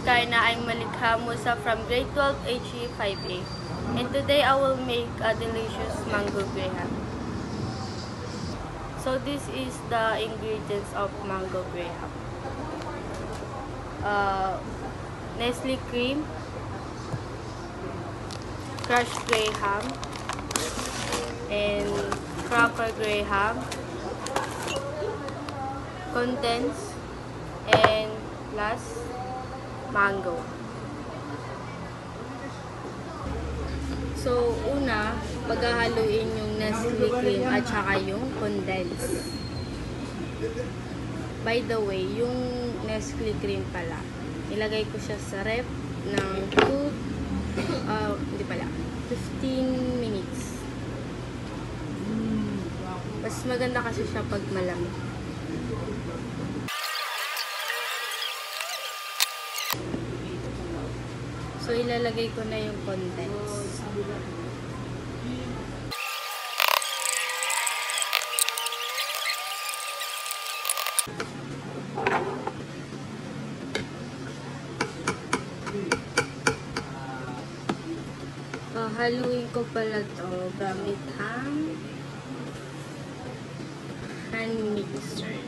Karna. I'm Malikha Musa from grade 12 HE 5A. And today I will make a delicious mango graham. So this is the ingredients of mango graham. Nestle cream, crushed graham, and cracker graham, condensed, and plus mango. So, una, paghahaluin yung Nestle cream at saka yung condensed. By the way, yung Nestle cream pala, ilagay ko siya sa ref ng 15 minutes. Mas maganda kasi siya pag malamig. So, ilalagay ko na yung condensed. Haluin ko pala to gamit ang hand mixer.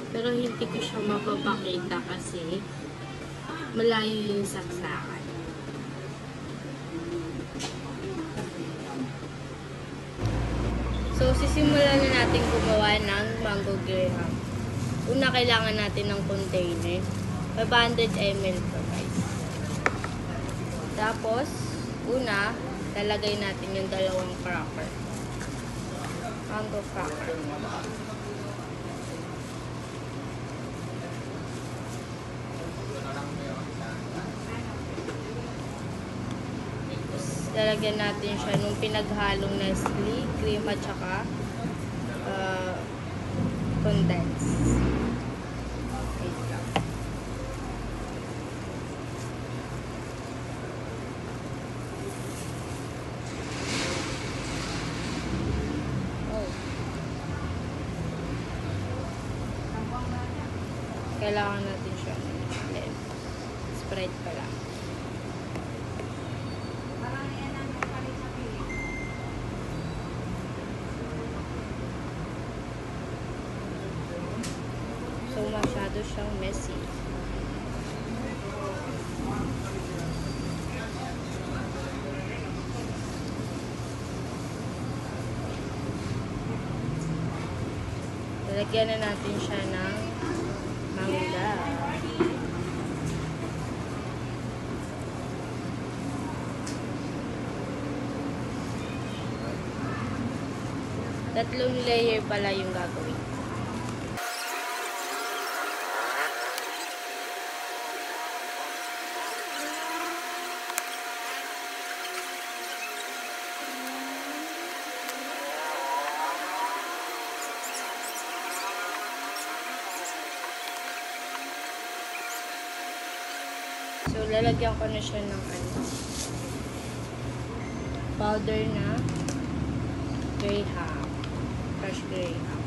Pero hindi ko siya mapapakita kasi malayo yung saksakan. So, sisimulan na natin gumawa ng mango graham. Una, kailangan natin ng container. 500 ml per guys. Tapos, una, lalagay natin yung dalawang cracker. Mango cracker. Lalagyan natin siya nung pinaghalong Nestle cream at saka condensed. Kailangan natin siya spread pala. So, masyado siyang messy. Lalagyan na natin siya ng mangga. Tatlong layer pala yung gagawin. So, lalagyan ko na siya ng powder na graham. Fresh graham.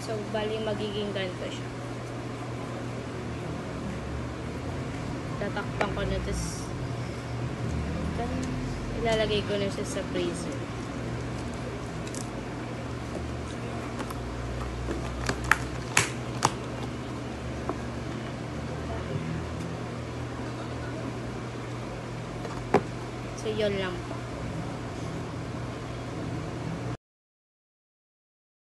So, bali magiging ganito siya. Tatakpan ko na, tapos ilalagay ko na siya sa freezer. So, yun lang po.